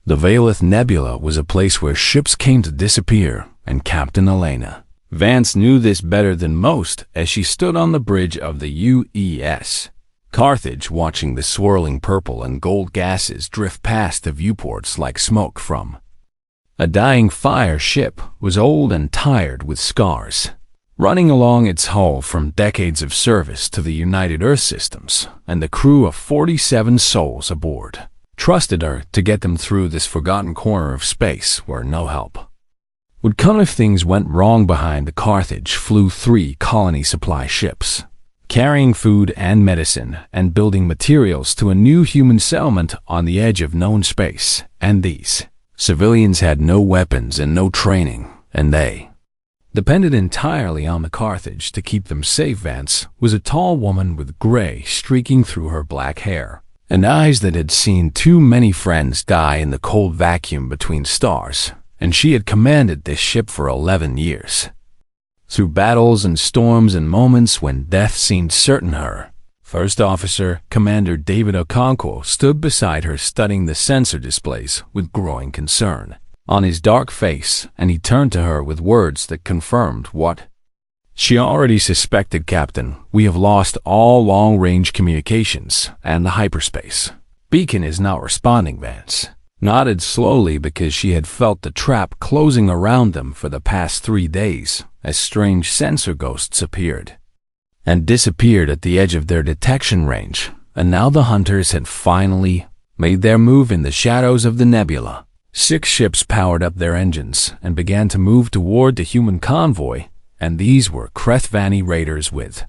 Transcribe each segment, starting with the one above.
The Valeth Nebula was a place where ships came to disappear, and Captain Elena Vance knew this better than most as she stood on the bridge of the UES Carthage, watching the swirling purple and gold gases drift past the viewports like smoke from a dying fire. Ship was old and tired with scars running along its hull from decades of service to the United Earth Systems, and the crew of 47 souls aboard trusted her to get them through this forgotten corner of space where no help would come if things went wrong. Behind the Carthage flew 3 colony supply ships, carrying food and medicine and building materials to a new human settlement on the edge of known space. And these civilians had no weapons and no training, and they depended entirely on the Carthage to keep them safe. Vance was a tall woman with gray streaking through her black hair and eyes that had seen too many friends die in the cold vacuum between stars, and she had commanded this ship for 11 years. Through battles and storms and moments when death seemed certain, her First Officer Commander David Okonkwo stood beside her, studying the sensor displays with growing concern on his dark face, and he turned to her with words that confirmed what she already suspected. "Captain, we have lost all long-range communications, and the hyperspace beacon is not responding." Vance nodded slowly because she had felt the trap closing around them for the past 3 days as strange sensor ghosts appeared and disappeared at the edge of their detection range, and now the hunters had finally made their move in the shadows of the nebula. 6 ships powered up their engines and began to move toward the human convoy, and these were Krethvani raiders with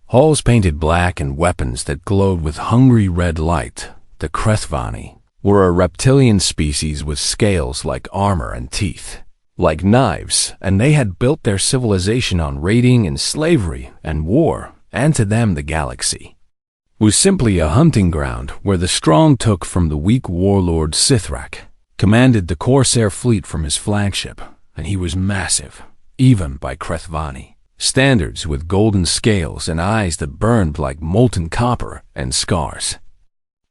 hulls painted black and weapons that glowed with hungry red light. The Krethvani were a reptilian species with scales like armor and teeth like knives, and they had built their civilization on raiding and slavery and war, and to them the galaxy was simply a hunting ground where the strong took from the weak. Warlord Sithrak commanded the Corsair fleet from his flagship, and he was massive, even by Krethvani standards, with golden scales and eyes that burned like molten copper and scars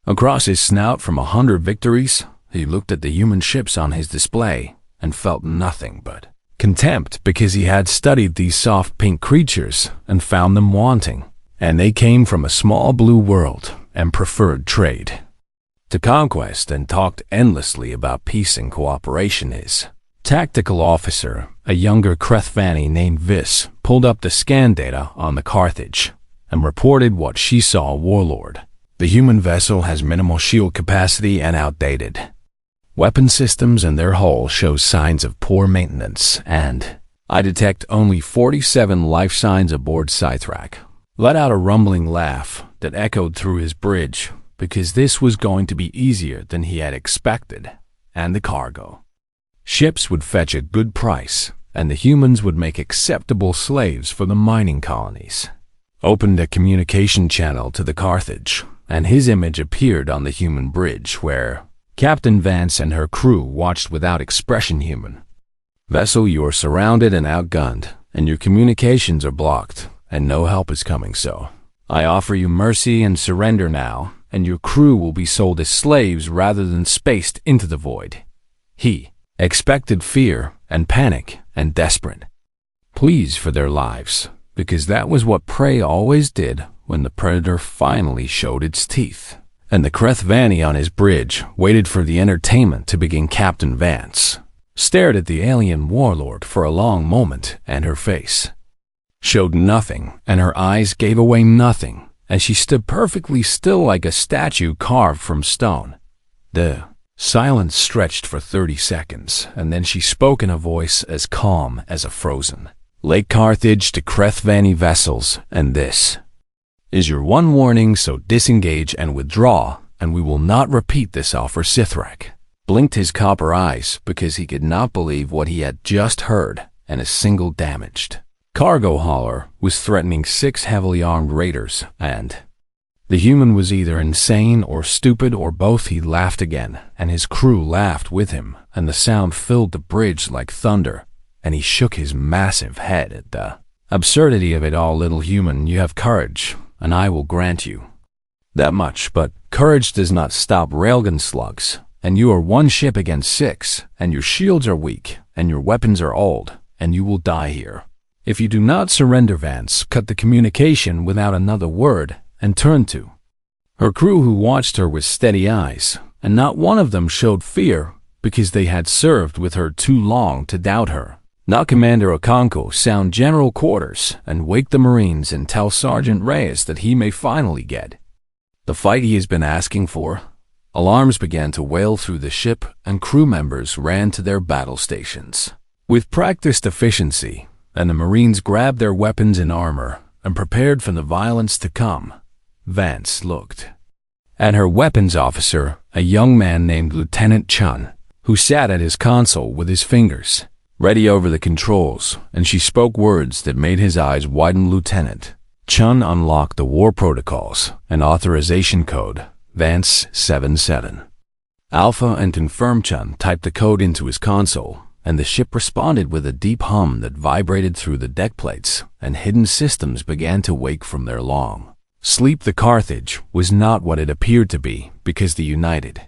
across his snout from 100 victories. He looked at the human ships on his display and felt nothing but contempt, because he had studied these soft pink creatures and found them wanting, and they came from a small blue world and preferred trade to conquest and talked endlessly about peace and cooperation. His tactical officer, a younger Krethvani named Vis, pulled up the scan data on the Carthage and reported what she saw. "Warlord, the human vessel has minimal shield capacity and outdated weapon systems, and their hull shows signs of poor maintenance, and I detect only 47 life signs aboard." Sithrak let out a rumbling laugh that echoed through his bridge, because this was going to be easier than he had expected, and the cargo ships would fetch a good price, and the humans would make acceptable slaves for the mining colonies. Opened a communication channel to the Carthage, and his image appeared on the human bridge, where Captain Vance and her crew watched without expression. "Human vessel, you are surrounded and outgunned, and your communications are blocked, and no help is coming, so I offer you mercy and surrender now, and your crew will be sold as slaves rather than spaced into the void." He expected fear and panic and desperate pleas for their lives, because that was what prey always did when the predator finally showed its teeth. And the Krethvani on his bridge waited for the entertainment to begin. Captain Vance stared at the alien warlord for a long moment, and her face showed nothing, and her eyes gave away nothing, as she stood perfectly still like a statue carved from stone. The silence stretched for 30 seconds, and then she spoke in a voice as calm as a frozen Lake. "Carthage to Krethvani vessels, and this is your one warning, so disengage and withdraw, and we will not repeat this offer." Sithrak blinked his copper eyes because he could not believe what he had just heard, and a single damaged cargo hauler was threatening 6 heavily armed raiders, and the human was either insane or stupid or both. He laughed again, and his crew laughed with him, and the sound filled the bridge like thunder, and he shook his massive head at the absurdity of it all. "Little human, you have courage, and I will grant you that much, but courage does not stop railgun slugs, and you are one ship against 6, and your shields are weak, and your weapons are old, and you will die here. If you do not surrender, Vance cut the communication without another word and turned to her crew, who watched her with steady eyes, and not one of them showed fear because they had served with her too long to doubt her. Now, Commander Okonkwo, sound general quarters and wake the Marines and tell Sergeant Reyes that he may finally get the fight he has been asking for. Alarms began to wail through the ship, and crew members ran to their battle stations with practiced efficiency, and the Marines grabbed their weapons and armor and prepared for the violence to come. Vance looked at her weapons officer, a young man named Lieutenant Chun, who sat at his console with his fingers ready over the controls, and she spoke words that made his eyes widen. Lieutenant Chun unlocked the war protocols and authorization code, Vance 77 Alpha, and confirmed. Chun typed the code into his console, and the ship responded with a deep hum that vibrated through the deck plates, and hidden systems began to wake from their long sleep. The Carthage was not what it appeared to be, because the United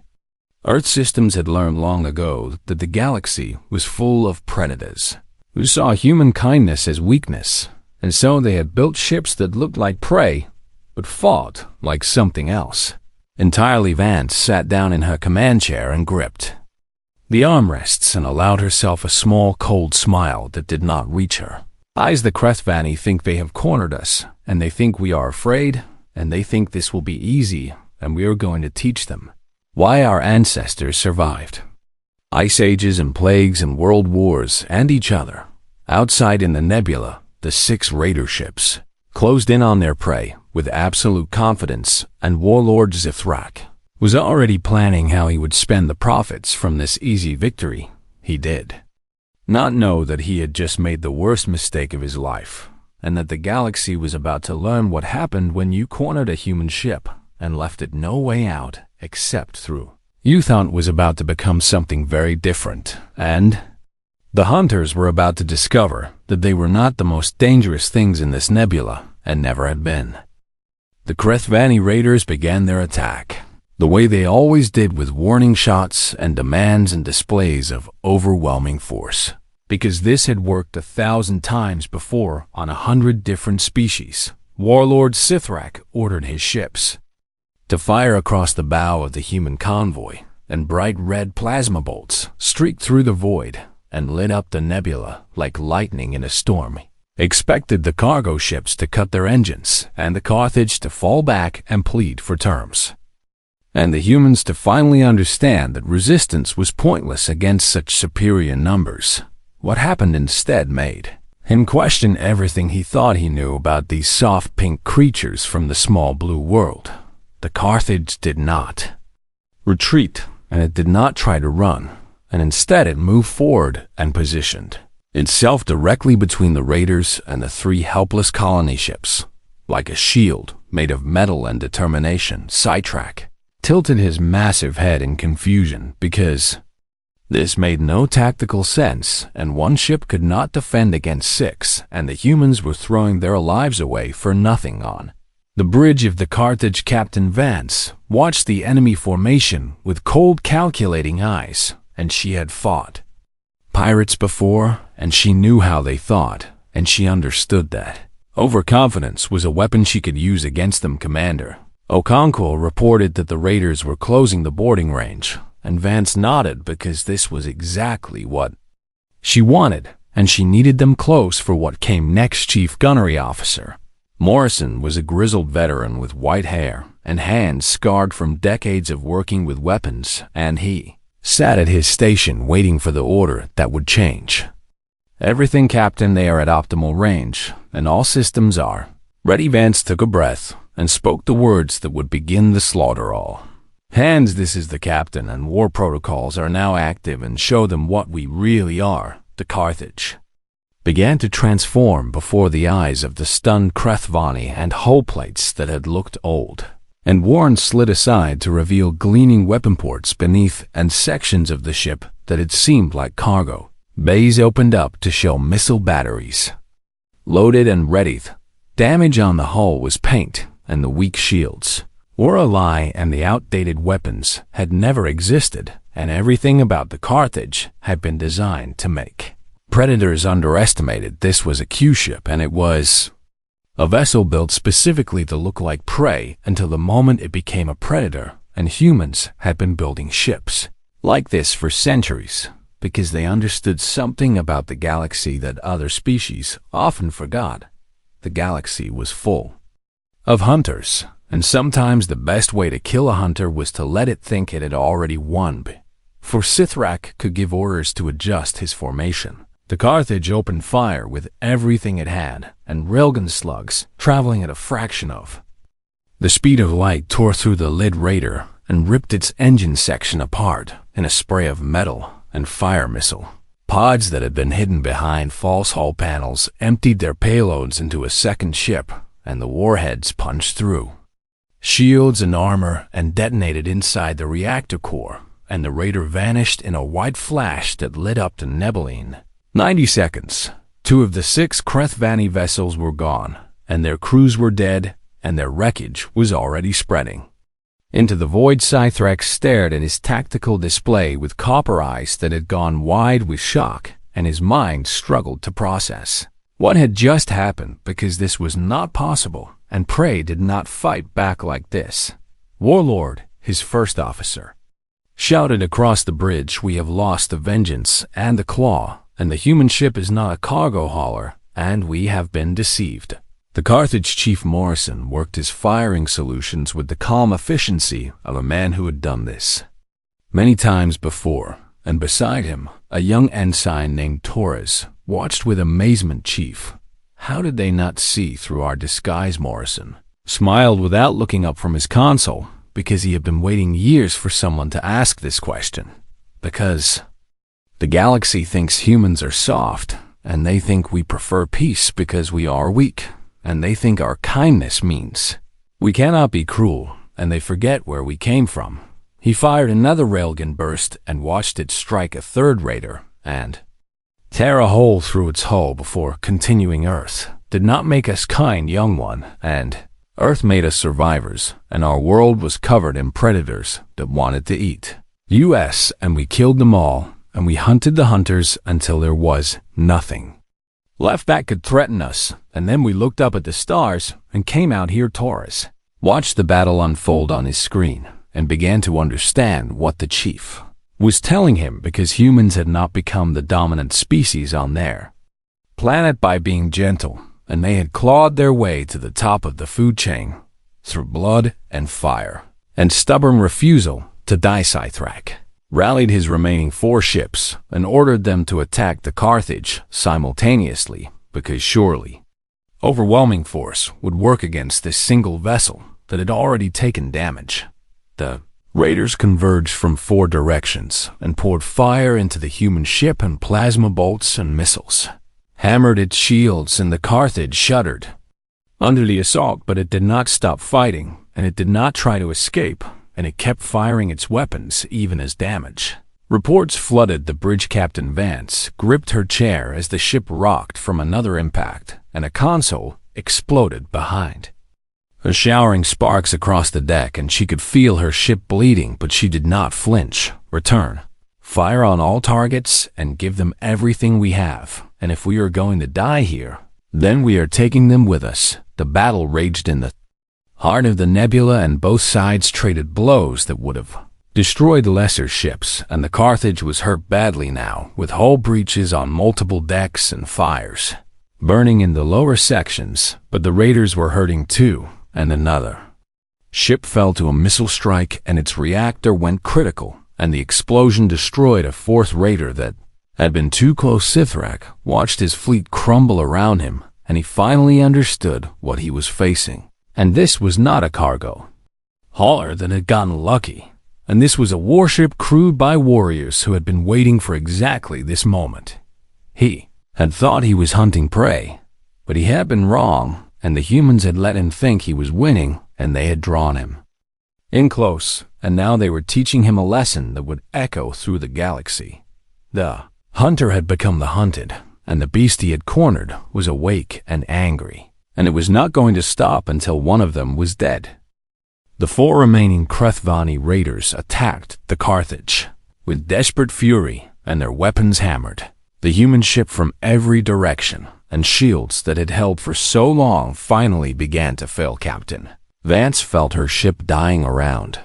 Earth systems had learned long ago that the galaxy was full of predators who saw human kindness as weakness, and so they had built ships that looked like prey but fought like something else entirely. Vance sat down in her command chair and gripped the armrests and allowed herself a small, cold smile that did not reach her eyes. The Krethvani think they have cornered us, and they think we are afraid, and they think this will be easy, and we are going to teach them why our ancestors survived ice ages and plagues and world wars and each other. Outside in the nebula, the 6 raider ships closed in on their prey with absolute confidence, and Warlord Zithrak was already planning how he would spend the profits from this easy victory. He did not know that he had just made the worst mistake of his life, and that the galaxy was about to learn what happened when you cornered a human ship and left it no way out except through. Youthant was about to become something very different, and the hunters were about to discover that they were not the most dangerous things in this nebula, and never had been. The Krethvani raiders began their attack the way they always did, with warning shots and demands and displays of overwhelming force, because this had worked 1,000 times before on 100 different species. Warlord Sithrak ordered his ships to fire across the bow of the human convoy, and bright red plasma bolts streaked through the void and lit up the nebula like lightning in a storm. Expected the cargo ships to cut their engines, and the Carthage to fall back and plead for terms, and the humans to finally understand that resistance was pointless against such superior numbers. What happened instead made him question everything he thought he knew about these soft pink creatures from the small blue world. The Carthage did not retreat, and it did not try to run, and instead it moved forward and positioned itself directly between the raiders and the 3 helpless colony ships. Like a shield made of metal and determination, Cytrak tilted his massive head in confusion, because this made no tactical sense, and one ship could not defend against 6, and the humans were throwing their lives away for nothing. On the bridge of the Carthage, Captain Vance watched the enemy formation with cold, calculating eyes, and she had fought pirates before, and she knew how they thought, and she understood that overconfidence was a weapon she could use against them. Commander Okonkwo reported that the raiders were closing the boarding range, and Vance nodded, because this was exactly what she wanted, and she needed them close for what came next. Chief Gunnery Officer Morrison was a grizzled veteran with white hair and hands scarred from decades of working with weapons, and he sat at his station waiting for the order that would change everything. Captain, they are at optimal range, and all systems are ready. Vance took a breath and spoke the words that would begin the slaughter. All hands, this is the captain, and war protocols are now active and show them what we really are. The Carthage began to transform before the eyes of the stunned Krethvani, and hull plates that had looked old and worn slid aside to reveal gleaming weapon ports beneath, and sections of the ship that had seemed like cargo bays opened up to show missile batteries loaded and ready. Damage on the hull was paint, and the weak shields were a lie, and the outdated weapons had never existed, and everything about the Carthage had been designed to make. Predators underestimated this was a Q-ship, and it was a vessel built specifically to look like prey until the moment it became a predator, and humans had been building ships like this for centuries because they understood something about the galaxy that other species often forgot. The galaxy was full of hunters, and sometimes the best way to kill a hunter was to let it think it had already won, for Sithrak could give orders to adjust his formation. The Carthage opened fire with everything it had, and railgun slugs, traveling at a fraction of the speed of light, tore through the Lid Raider and ripped its engine section apart in a spray of metal and fire missile. Pods that had been hidden behind false hull panels emptied their payloads into a second ship, and the warheads punched through shields and armor and detonated inside the reactor core, and the Raider vanished in a white flash that lit up to Nebuline. 90 seconds. 2 of the 6 Krethvani vessels were gone, and their crews were dead, and their wreckage was already spreading. Into the void, Sithrak stared at his tactical display with copper eyes that had gone wide with shock, and his mind struggled to process what had just happened, because this was not possible, and Prey did not fight back like this. Warlord, his first officer, shouted across the bridge, "We have lost the Vengeance and the Claw, and the human ship is not a cargo hauler, and we have been deceived." The Carthage chief Morrison worked his firing solutions with the calm efficiency of a man who had done this many times before, and beside him, a young ensign named Torres watched with amazement. "Chief, how did they not see through our disguise?" Morrison smiled without looking up from his console, because he had been waiting years for someone to ask this question. Because the galaxy thinks humans are soft, and they think we prefer peace because we are weak, and they think our kindness means we cannot be cruel, and they forget where we came from. He fired another railgun burst and watched it strike a third raider and tear a hole through its hull before continuing. "Earth did not make us kind, young one, and Earth made us survivors, and our world was covered in predators that wanted to eat us, and we killed them all, and we hunted the hunters until there was nothing left that could threaten us, and then we looked up at the stars and came out here." Torres watched the battle unfold on his screen and began to understand what the chief was telling him, because humans had not become the dominant species on their planet by being gentle, and they had clawed their way to the top of the food chain through blood and fire and stubborn refusal to die. Sithrak rallied his remaining 4 ships and ordered them to attack the Carthage simultaneously, because surely overwhelming force would work against this single vessel that had already taken damage. The raiders converged from 4 directions and poured fire into the human ship, and plasma bolts and missiles hammered its shields, and the Carthage shuddered under the assault, but it did not stop fighting, and it did not try to escape, and it kept firing its weapons even as damage reports flooded the bridge. Captain Vance gripped her chair as the ship rocked from another impact, and a console exploded behind her, showering sparks across the deck, and she could feel her ship bleeding, but she did not flinch. "Return. Fire on all targets and give them everything we have, and if we are going to die here, then we are taking them with us." The battle raged in the heart of the nebula, and both sides traded blows that would have destroyed lesser ships, and the Carthage was hurt badly now, with hull breaches on multiple decks and fires burning in the lower sections, but the raiders were hurting too, and another ship fell to a missile strike, and its reactor went critical, and the explosion destroyed a 4th raider that had been too close. Sithrak watched his fleet crumble around him, and he finally understood what he was facing. And this was not a cargo hauler that had gotten lucky, and this was a warship crewed by warriors who had been waiting for exactly this moment. He had thought he was hunting prey, but he had been wrong, and the humans had let him think he was winning, and they had drawn him in close, and now they were teaching him a lesson that would echo through the galaxy. The hunter had become the hunted, and the beast he had cornered was awake and angry, and it was not going to stop until one of them was dead. The 4 remaining Krethvani raiders attacked the Carthage with desperate fury and their weapons hammered. The human ship from every direction and shields that had held for so long finally began to fail. Captain Vance felt her ship dying around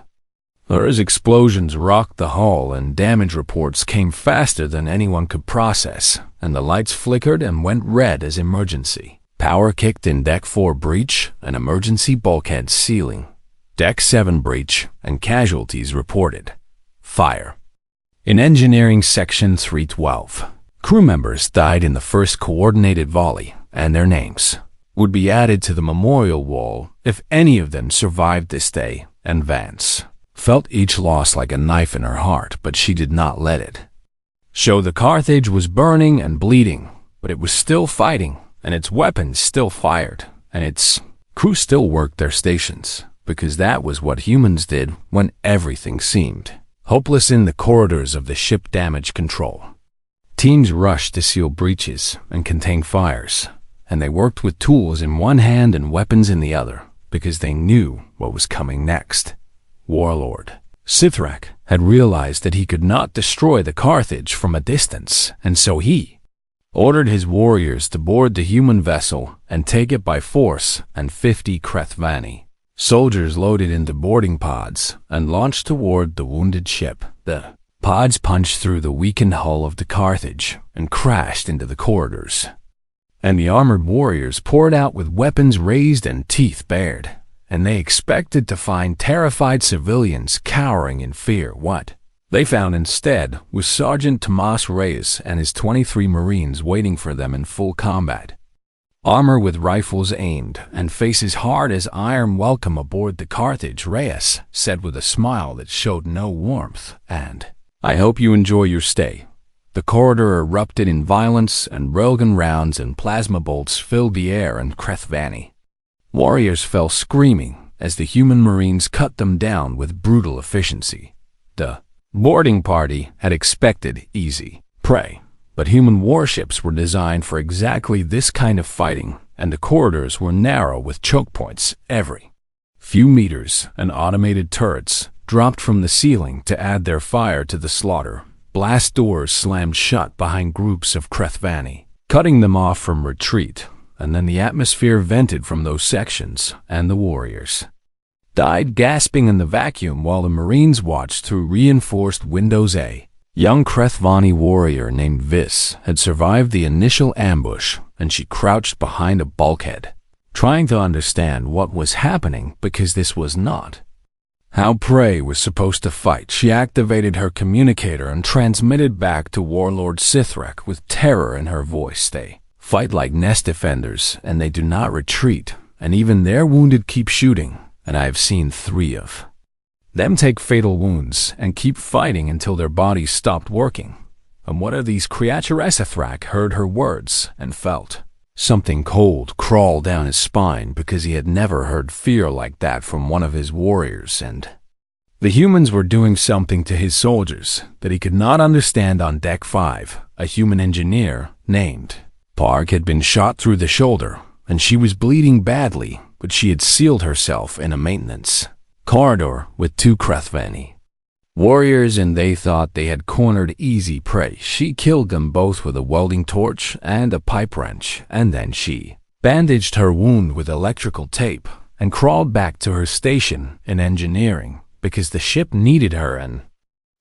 her as explosions rocked the hull and damage reports came faster than anyone could process, and the lights flickered and went red as emergency power kicked in. Deck 4 breach and emergency bulkhead sealing. Deck 7 breach and casualties reported. Fire. In Engineering Section 312, crew members died in the first coordinated volley, and their names would be added to the memorial wall if any of them survived this day, and Vance felt each loss like a knife in her heart, but she did not let it show. The Carthage was burning and bleeding, but it was still fighting, and its weapons still fired, and its crew still worked their stations, because that was what humans did when everything seemed hopeless. In the corridors of the ship damage control, teams rushed to seal breaches and contain fires, and they worked with tools in one hand and weapons in the other, because they knew what was coming next. Warlord Sithrak had realized that he could not destroy the Carthage from a distance, and so he ordered his warriors to board the human vessel and take it by force, and 50 Krethvani soldiers loaded into boarding pods and launched toward the wounded ship. The pods punched through the weakened hull of the Carthage and crashed into the corridors, and the armored warriors poured out with weapons raised and teeth bared, and they expected to find terrified civilians cowering in fear. What they found instead was Sergeant Tomas Reyes and his 23 Marines waiting for them in full combat, armor with rifles aimed and faces hard as iron. Welcome aboard the Carthage, Reyes said with a smile that showed no warmth, and I hope you enjoy your stay. The corridor erupted in violence, and railgun rounds and plasma bolts filled the air, and Krethvani warriors fell screaming as the human Marines cut them down with brutal efficiency. The boarding party had expected easy prey, but human warships were designed for exactly this kind of fighting, and the corridors were narrow with choke points every few meters, and automated turrets dropped from the ceiling to add their fire to the slaughter. Blast doors slammed shut behind groups of Krethvani, cutting them off from retreat, and then the atmosphere vented from those sections, and the warriors died gasping in the vacuum while the Marines watched through reinforced windows. A young Krethvani warrior named Vis had survived the initial ambush, and she crouched behind a bulkhead, trying to understand what was happening, because this was not how prey was supposed to fight. She activated her communicator and transmitted back to Warlord Sithrak with terror in her voice. They fight like nest defenders, and they do not retreat, and even their wounded keep shooting, and I have seen 3 of them take fatal wounds and keep fighting until their bodies stopped working. And what are these creatures? Sithrak heard her words and felt something cold crawl down his spine, because he had never heard fear like that from one of his warriors, and the humans were doing something to his soldiers that he could not understand. On Deck 5, a human engineer named Park had been shot through the shoulder, and she was bleeding badly, but she had sealed herself in a maintenance corridor with 2 Krethvani warriors, and they thought they had cornered easy prey. She killed them both with a welding torch and a pipe wrench, and then she bandaged her wound with electrical tape and crawled back to her station in engineering, because the ship needed her and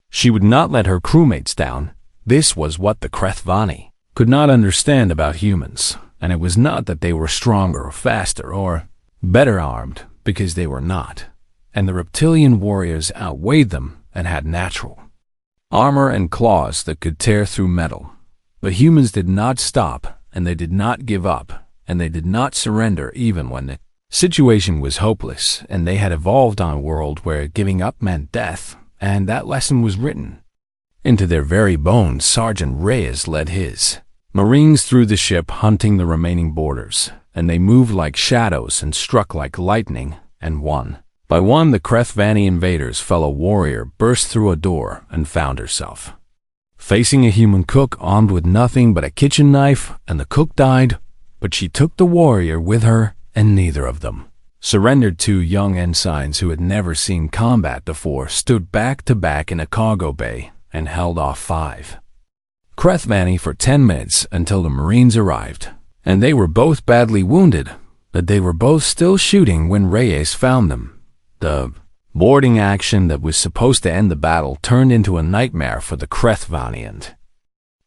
she would not let her crewmates down. This was what the Krethvani could not understand about humans, and it was not that they were stronger or faster or better armed, because they were not, and the reptilian warriors outweighed them and had natural armor and claws that could tear through metal. But humans did not stop, and they did not give up, and they did not surrender even when the situation was hopeless, and they had evolved on a world where giving up meant death, and that lesson was written into their very bones. Sergeant Reyes led his Marines through the ship, hunting the remaining boarders, and they moved like shadows and struck like lightning, and one by one the Krethvani invaders' fellow warrior burst through a door and found herself facing a human cook armed with nothing but a kitchen knife, and the cook died, but she took the warrior with her, and neither of them surrendered. Two young ensigns who had never seen combat before stood back to back in a cargo bay and held off 5 Crethvani for 10 minutes until the Marines arrived, and they were both badly wounded, but they were both still shooting when Reyes found them. The boarding action that was supposed to end the battle turned into a nightmare for the Crethvanians.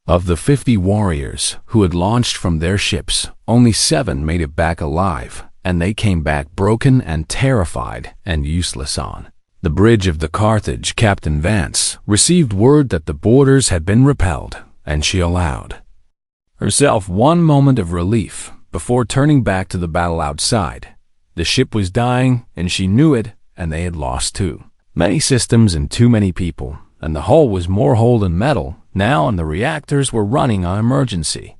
Of the 50 warriors who had launched from their ships, only 7 made it back alive, and they came back broken and terrified and useless. On the bridge of the Carthage, Captain Vance received word that the boarders had been repelled, and she allowed herself one moment of relief before turning back to the battle outside. The ship was dying, and she knew it, and they had lost too many systems and too many people, and the hull was more whole than metal now, and the reactors were running on emergency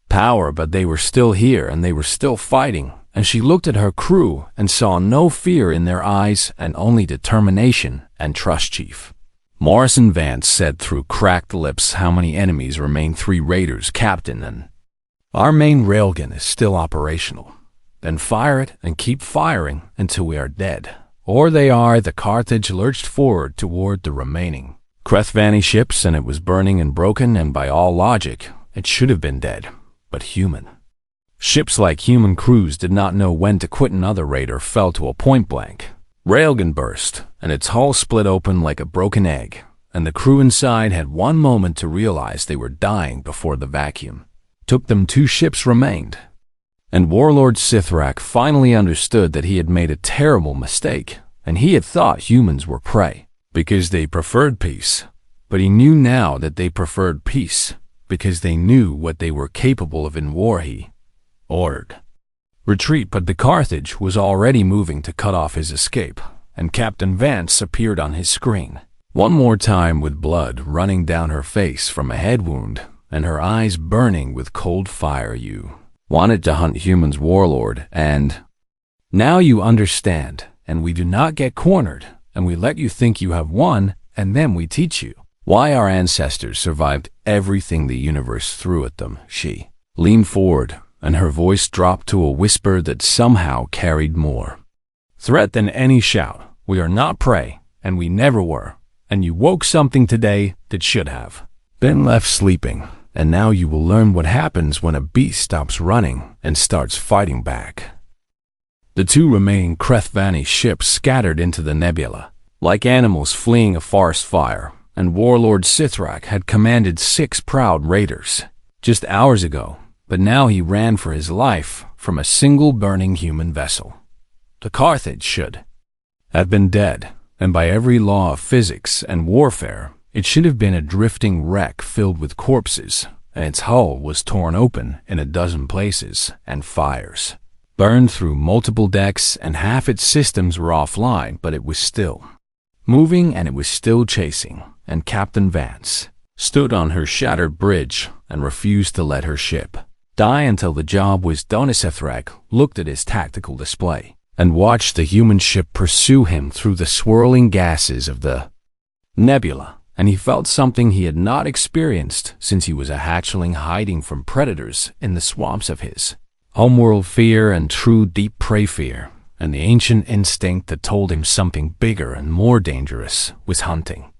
power, but they were still here and they were still fighting, and she looked at her crew and saw no fear in their eyes and only determination and trust. Chief Morrison Vance said through cracked lips, "How many enemies remain?" 3 raiders, Captain, and our main railgun is still operational. Then fire it and keep firing until we are dead. Or they are. The Carthage lurched forward toward the remaining Crethvani ships, and it was burning and broken, and by all logic, it should have been dead. But human ships like human crews did not know when to quit. Another raider fell to a point-blank railgun burst, and its hull split open like a broken egg, and the crew inside had one moment to realize they were dying before the vacuum took them. 2 ships remained, and Warlord Sithrak finally understood that he had made a terrible mistake, and he had thought humans were prey because they preferred peace. But he knew now that they preferred peace because they knew what they were capable of in war. He ordered retreat, but the Carthage was already moving to cut off his escape, and Captain Vance appeared on his screen one more time with blood running down her face from a head wound and her eyes burning with cold fire. "You wanted to hunt humans, Warlord, and now you understand, and we do not get cornered, and we let you think you have won, and then we teach you why our ancestors survived everything the universe threw at them." She leaned forward, and her voice dropped to a whisper that somehow carried more threat than any shout. "We are not prey, and we never were, and you woke something today that should have been left sleeping, and now you will learn what happens when a beast stops running and starts fighting back." The 2 remaining Crethvani ships scattered into the nebula like animals fleeing a forest fire, and Warlord Sithrak had commanded 6 proud raiders just hours ago, but now he ran for his life from a single burning human vessel. The Carthage should have been dead, and by every law of physics and warfare, it should have been a drifting wreck filled with corpses, and its hull was torn open in a dozen places, and fires burned through multiple decks, and half its systems were offline, but it was still moving, and it was still chasing, and Captain Vance stood on her shattered bridge and refused to let her ship die until the job was done. Sithrak looked at his tactical display and watched the human ship pursue him through the swirling gases of the nebula, and he felt something he had not experienced since he was a hatchling hiding from predators in the swamps of his homeworld. Fear, and true deep prey fear, and the ancient instinct that told him something bigger and more dangerous was hunting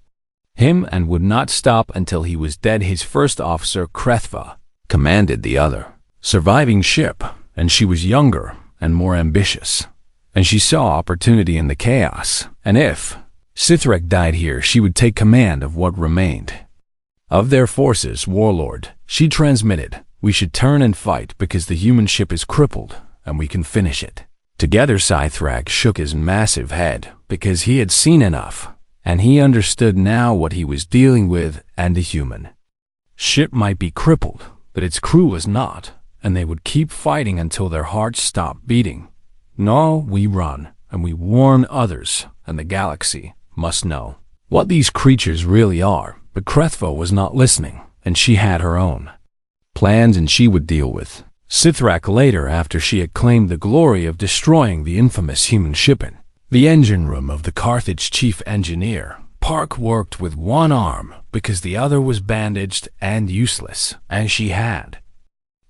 him and would not stop until he was dead. His first officer, Krethva, commanded the other surviving ship, and she was younger and more ambitious, and she saw opportunity in the chaos, and if Sithrak died here, she would take command of what remained of their forces. "Warlord," she transmitted, "we should turn and fight because the human ship is crippled, and we can finish it together." Sithrak shook his massive head because he had seen enough, and he understood now what he was dealing with, and the human ship might be crippled, but its crew was not, and they would keep fighting until their hearts stopped beating. "No, we run, and we warn others, and the galaxy must know what these creatures really are." But Krethva was not listening, and she had her own plans, and she would deal with Sithrak later after she had claimed the glory of destroying the infamous human ship. In the engine room of the Carthage chief engineer, Park worked with one arm because the other was bandaged and useless, and she had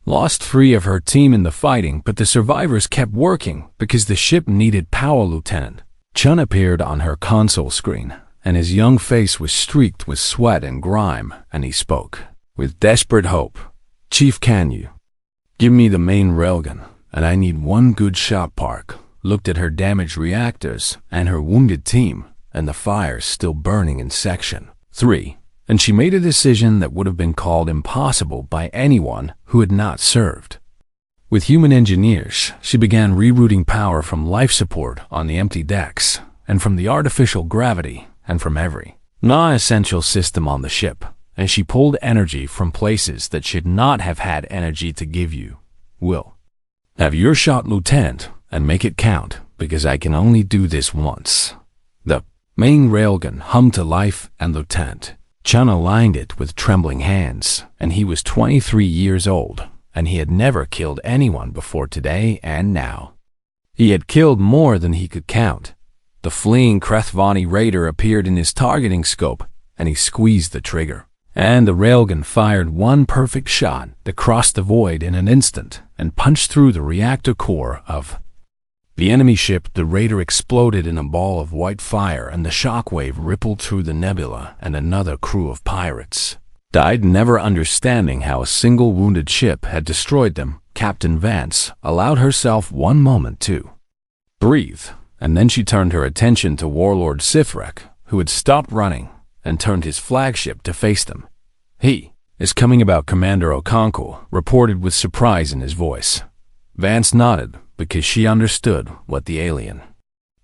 lost 3 of her team in the fighting, but the survivors kept working because the ship needed power. Lieutenant Chun appeared on her console screen, and his young face was streaked with sweat and grime, and he spoke with desperate hope. Chief, can you give me the main railgun? And I need one good shot. Park looked at her damaged reactors and her wounded team, and the fires still burning in Section 3, and she made a decision that would have been called impossible by anyone who had not served. With human engineers, she began rerouting power from life support on the empty decks, and from the artificial gravity, and from every non-essential system on the ship, and she pulled energy from places that should not have had energy to give you. Will have your shot, Lieutenant, and make it count, because I can only do this once. The main railgun hummed to life, and Lieutenant Chun aligned it with trembling hands, and he was 23 years old, and he had never killed anyone before today, and now he had killed more than he could count. The fleeing Krethvani raider appeared in his targeting scope, and he squeezed the trigger, and the railgun fired one perfect shot that crossed the void in an instant and punched through the reactor core of the enemy ship. The raider exploded in a ball of white fire, and the shockwave rippled through the nebula, and another crew of pirates died, never understanding how a single wounded ship had destroyed them. Captain Vance allowed herself one moment to breathe, and then she turned her attention to Warlord Sithrek, who had stopped running and turned his flagship to face them. He is coming about, Commander Okonkwo reported with surprise in his voice. Vance nodded, because she understood what the alien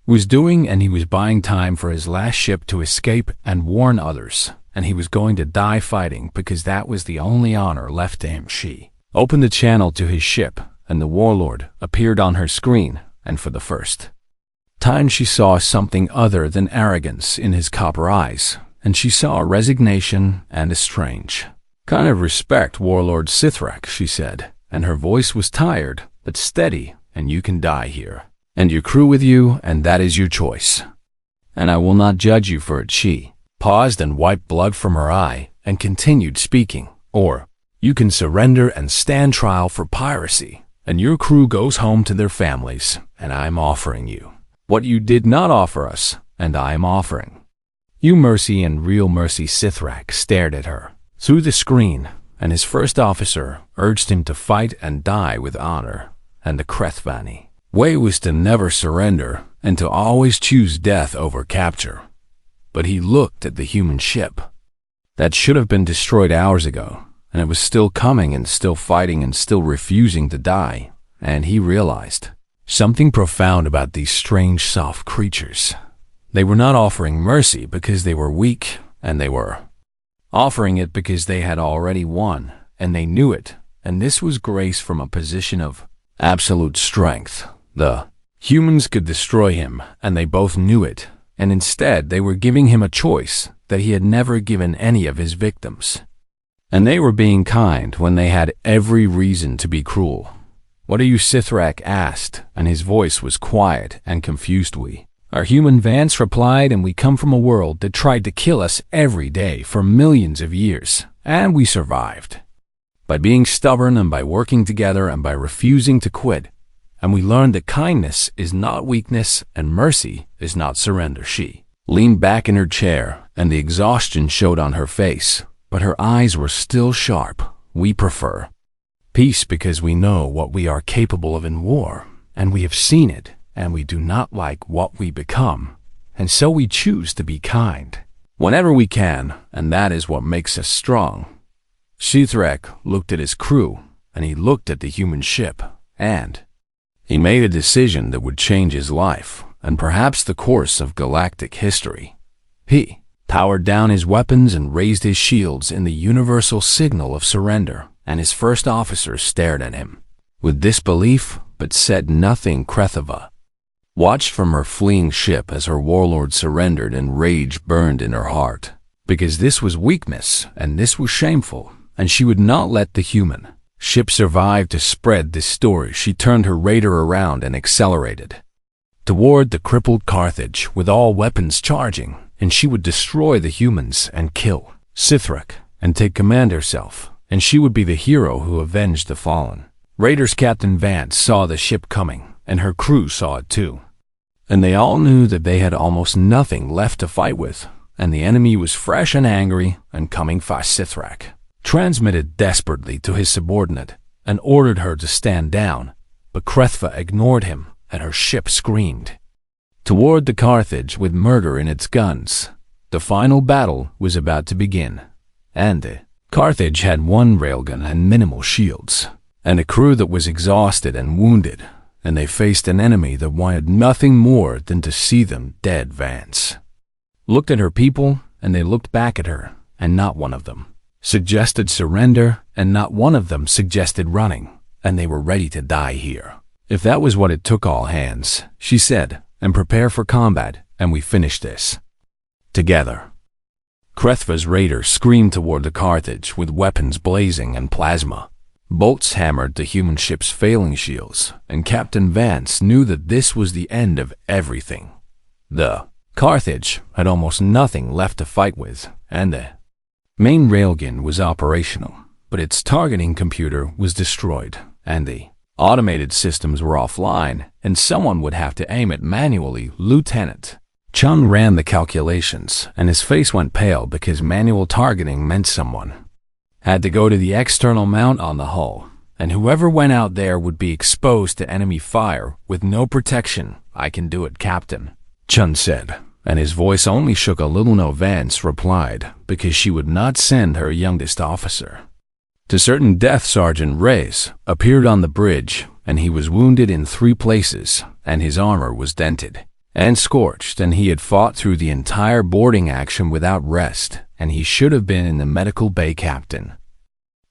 was doing, and he was buying time for his last ship to escape and warn others, and he was going to die fighting because that was the only honor left to him. She opened the channel to his ship, and the Warlord appeared on her screen, and for the first time she saw something other than arrogance in his copper eyes, and she saw a resignation and a strange kind of respect. Warlord Sithrek, she said, and her voice was tired but steady. And you can die here, and your crew with you, and that is your choice. And I will not judge you for it. She paused and wiped blood from her eye and continued speaking. Or you can surrender and stand trial for piracy, and your crew goes home to their families, and I'm offering you what you did not offer us, and I'm offering you mercy and real mercy. Sithrak stared at her through the screen, and his first officer urged him to fight and die with honor. And the Krethvani way was to never surrender and to always choose death over capture. But he looked at the human ship that should have been destroyed hours ago, and it was still coming and still fighting and still refusing to die, and he realized something profound about these strange soft creatures. They were not offering mercy because they were weak, and they were offering it because they had already won, and they knew it, and this was grace from a position of absolute strength. The humans could destroy him, and they both knew it, and instead they were giving him a choice that he had never given any of his victims. And they were being kind when they had every reason to be cruel. What are you? Sithrak asked, and his voice was quiet and confused. We are human, Vance replied, and we come from a world that tried to kill us every day for millions of years, and we survived by being stubborn and by working together and by refusing to quit. And we learned that kindness is not weakness and mercy is not surrender. She leaned back in her chair, and the exhaustion showed on her face, but her eyes were still sharp. We prefer peace because we know what we are capable of in war, and we have seen it, and we do not like what we become, and so we choose to be kind whenever we can, and that is what makes us strong. Sithrak looked at his crew, and he looked at the human ship, and he made a decision that would change his life, and perhaps the course of galactic history. He powered down his weapons and raised his shields in the universal signal of surrender, and his first officer stared at him with disbelief, but said nothing. Krethava watched from her fleeing ship as her warlord surrendered, and rage burned in her heart, because this was weakness, and this was shameful, and she would not let the human ship survive to spread this story. She turned her raider around and accelerated toward the crippled Carthage with all weapons charging, and she would destroy the humans and kill Sithrak and take command herself, and she would be the hero who avenged the fallen. Raiders Captain Vance saw the ship coming, and her crew saw it too. And they all knew that they had almost nothing left to fight with, and the enemy was fresh and angry and coming fast. Sithrak transmitted desperately to his subordinate and ordered her to stand down, but Krethva ignored him, and her ship screamed toward the Carthage with murder in its guns. The final battle was about to begin, and the Carthage had one railgun and minimal shields, and a crew that was exhausted and wounded, and they faced an enemy that wanted nothing more than to see them dead. Vance looked at her people, and they looked back at her, and not one of them suggested surrender, and not one of them suggested running, and they were ready to die here. If that was what it took, all hands, she said, and prepare for combat, and we finish this together. Krethva's raiders screamed toward the Carthage with weapons blazing and plasma. Bolts hammered the human ship's failing shields, and Captain Vance knew that this was the end of everything. The Carthage had almost nothing left to fight with, and the main railgun was operational, but its targeting computer was destroyed, and the automated systems were offline, and someone would have to aim it manually. Lieutenant Chun ran the calculations, and his face went pale because manual targeting meant someone had to go to the external mount on the hull, and whoever went out there would be exposed to enemy fire with no protection. I can do it, Captain, Chun said, and his voice only shook a little. No, Vance replied, because she would not send her youngest officer. To certain death, Sergeant Reyes appeared on the bridge, and he was wounded in 3 places, and his armor was dented and scorched, and he had fought through the entire boarding action without rest, and he should have been in the medical bay. Captain,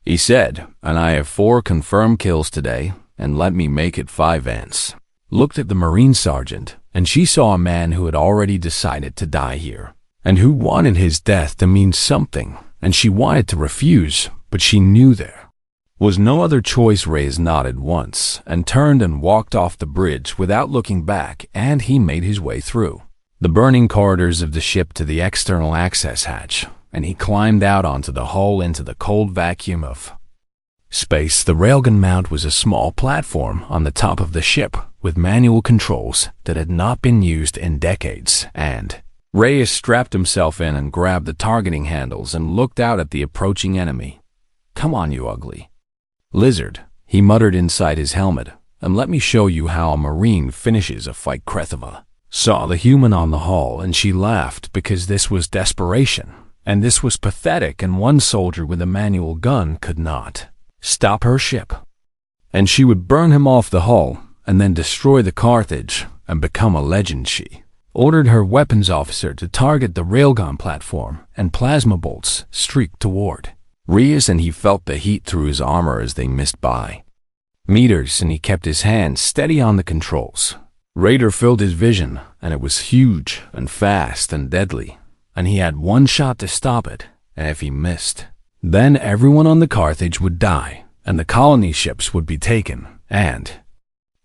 he said, and I have 4 confirmed kills today, and let me make it 5. Vance looked at the Marine sergeant, and she saw a man who had already decided to die here, and who wanted his death to mean something, and she wanted to refuse, but she knew there was no other choice. Reyes nodded once and turned and walked off the bridge without looking back, and he made his way through the burning corridors of the ship to the external access hatch, and he climbed out onto the hull into the cold vacuum of space. The railgun mount was a small platform on the top of the ship with manual controls that had not been used in decades, and Reyes strapped himself in and grabbed the targeting handles and looked out at the approaching enemy. Come on, you ugly lizard, he muttered inside his helmet, and let me show you how a Marine finishes a fight. Krethva saw the human on the hull, and she laughed because this was desperation, and this was pathetic, and one soldier with a manual gun could not stop her ship, and she would burn him off the hull and then destroy the Carthage and become a legend. She ordered her weapons officer to target the railgun platform, and plasma bolts streaked toward Reyes, and he felt the heat through his armor as they missed by meters, and he kept his hands steady on the controls. Raider filled his vision, and it was huge and fast and deadly, and he had one shot to stop it, and if he missed, then everyone on the Carthage would die, and the colony ships would be taken, and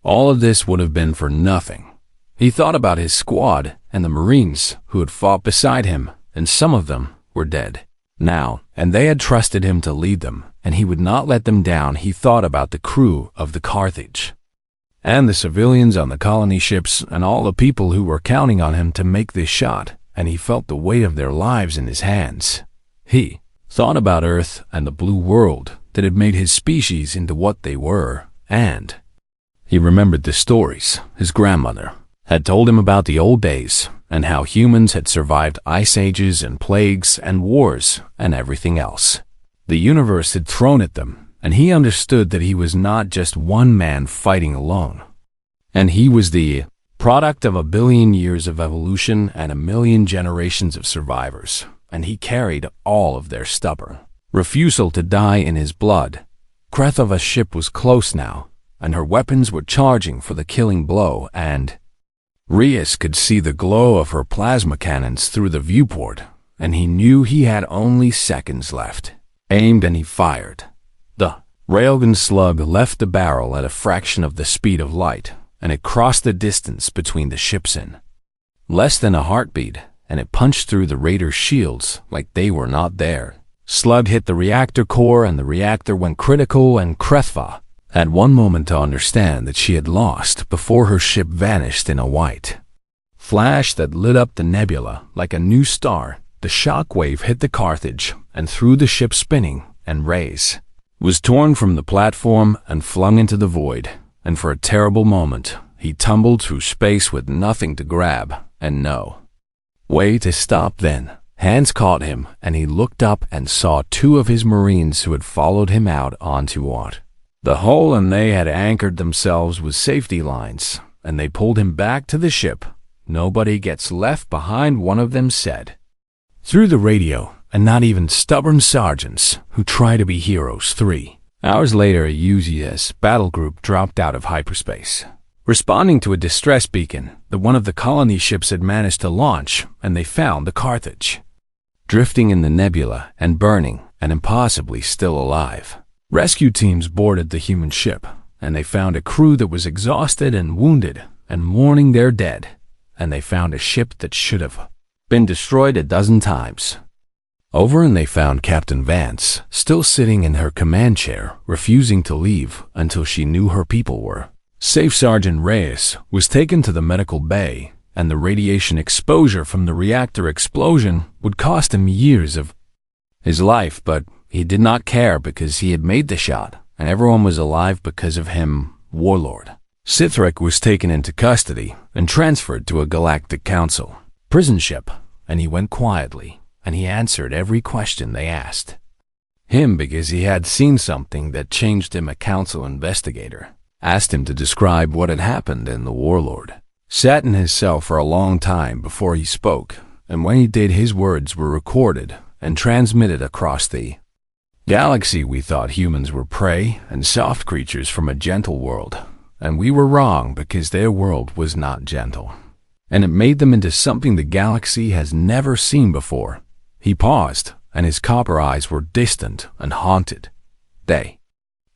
all of this would have been for nothing. He thought about his squad and the Marines who had fought beside him, and some of them were dead now, and they had trusted him to lead them, and he would not let them down. He thought about the crew of the Carthage, and the civilians on the colony ships, and all the people who were counting on him to make this shot, and he felt the weight of their lives in his hands. He thought about Earth and the blue world that had made his species into what they were, and he remembered the stories his grandmother had told him about the old days, and how humans had survived ice ages and plagues and wars and everything else the universe had thrown at them, and he understood that he was not just one man fighting alone, and he was the product of 1 billion years of evolution and 1 million generations of survivors, and he carried all of their stubborn refusal to die in his blood. Krethva's ship was close now, and her weapons were charging for the killing blow, and Reyes could see the glow of her plasma cannons through the viewport, and he knew he had only seconds left. Aimed, and he fired. The railgun slug left the barrel at a fraction of the speed of light, and it crossed the distance between the ships in less than a heartbeat, and it punched through the raiders' shields like they were not there. Slug hit the reactor core and the reactor went critical, and Krethva had one moment to understand that she had lost before her ship vanished in a white flash that lit up the nebula like a new star. The shockwave hit the Carthage and threw the ship spinning, and Reyes was torn from the platform and flung into the void, and for a terrible moment he tumbled through space with nothing to grab and no way to stop. Then hands caught him, and he looked up and saw two of his Marines who had followed him out onto what the hull, and they had anchored themselves with safety lines, and they pulled him back to the ship. "Nobody gets left behind," one of them said through the radio, "and not even stubborn sergeants who try to be heroes." 3 hours later, a UZS battle group dropped out of hyperspace, responding to a distress beacon that one of the colony ships had managed to launch, and they found the Carthage drifting in the nebula and burning and impossibly still alive. Rescue teams boarded the human ship, and they found a crew that was exhausted and wounded and mourning their dead, and they found a ship that should have been destroyed a dozen times over, and they found Captain Vance still sitting in her command chair, refusing to leave until she knew her people were safe. Sergeant Reyes was taken to the medical bay, and the radiation exposure from the reactor explosion would cost him years of his life, but he did not care because he had made the shot, and everyone was alive because of him. Warlord Sithric was taken into custody and transferred to a Galactic Council prison ship, and he went quietly, and he answered every question they asked him because he had seen something that changed him. A council investigator asked him to describe what had happened, and the warlord sat in his cell for a long time before he spoke, and when he did, his words were recorded and transmitted across the galaxy. "We thought humans were prey and soft creatures from a gentle world, and we were wrong because their world was not gentle, and it made them into something the galaxy has never seen before." He paused, and his copper eyes were distant and haunted. "They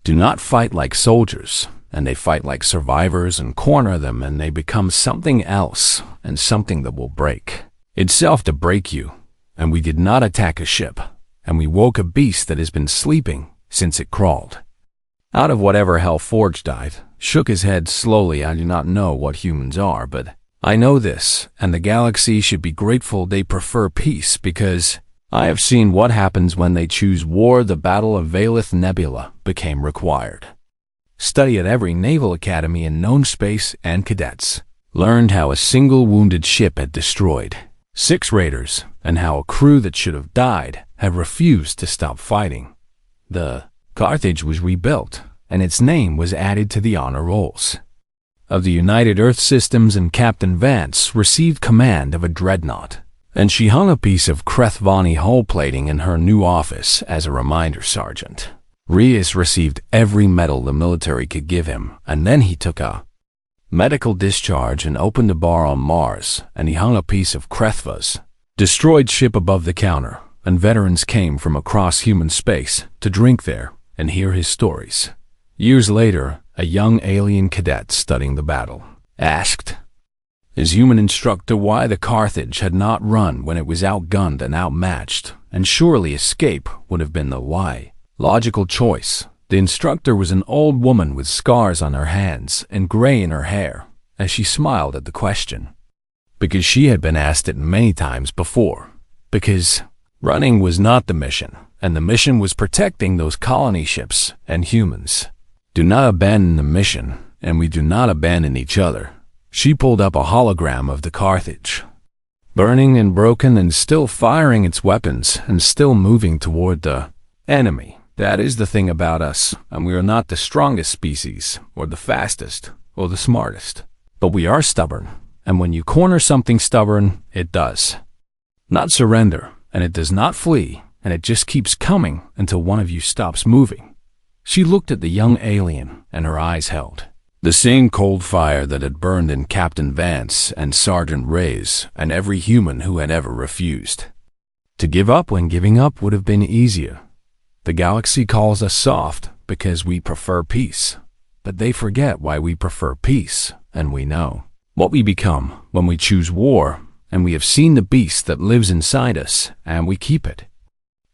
do not fight like soldiers, and they fight like survivors and corner them, and they become something else, and something that will break itself to break you. And we did not attack a ship, and we woke a beast that has been sleeping since it crawled out of whatever hell." Forge died, shook his head slowly. "I do not know what humans are, but I know this, and the galaxy should be grateful they prefer peace, because I have seen what happens when they choose war. The Battle of Valith Nebula became required study at every naval academy in known space, and cadets learned how a single wounded ship had destroyed 6 raiders, and how a crew that should have died had refused to stop fighting. The Carthage was rebuilt, and its name was added to the honor rolls of the United Earth Systems, and Captain Vance received command of a dreadnought, and she hung a piece of Krethvani hull plating in her new office as a reminder. Sergeant Reyes received every medal the military could give him, and then he took a medical discharge and opened a bar on Mars, and he hung a piece of Krethva's destroyed ship above the counter, and veterans came from across human space to drink there and hear his stories. Years later, a young alien cadet studying the battle asked his human instructor why the Carthage had not run when it was outgunned and outmatched, and surely escape would have been the logical choice. The instructor was an old woman with scars on her hands and gray in her hair, as she smiled at the question, because she had been asked it many times before. Because running was not the mission, and the mission was protecting those colony ships and humans. "Do not abandon the mission, and we do not abandon each other." She pulled up a hologram of the Carthage, burning and broken and still firing its weapons and still moving toward the enemy. "That is the thing about us, and we are not the strongest species, or the fastest, or the smartest. But we are stubborn, and when you corner something stubborn, it does not surrender, and it does not flee, and it just keeps coming until one of you stops moving." She looked at the young alien, and her eyes held the same cold fire that had burned in Captain Vance and Sergeant Reyes and every human who had ever refused to give up when giving up would have been easier. The galaxy calls us soft because we prefer peace, but they forget why we prefer peace, and we know what we become when we choose war, and we have seen the beast that lives inside us, and we keep it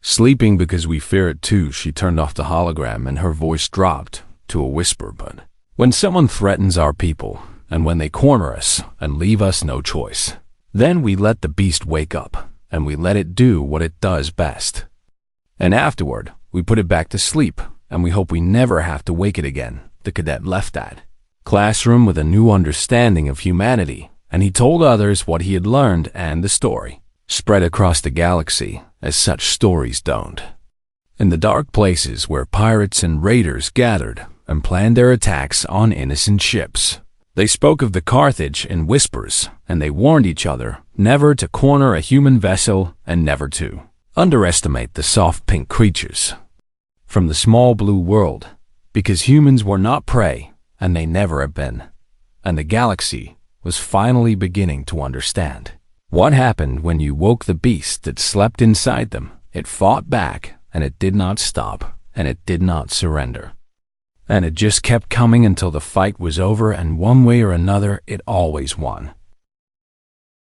Sleeping because we fear it too, she turned off the hologram and her voice dropped to a whisper. But when someone threatens our people, and when they corner us and leave us no choice, then we let the beast wake up, and we let it do what it does best. And afterward, we put it back to sleep, and we hope we never have to wake it again, the cadet left that classroom with a new understanding of humanity, and he told others what he had learned, and the story spread across the galaxy as such stories don't. In the dark places where pirates and raiders gathered and planned their attacks on innocent ships, they spoke of the Carthage in whispers, and they warned each other never to corner a human vessel and never to underestimate the soft pink creatures from the small blue world, because humans were not prey, and they never have been. And the galaxy was finally beginning to understand. What happened when you woke the beast that slept inside them? It fought back, and it did not stop, and it did not surrender. And it just kept coming until the fight was over, and one way or another, it always won.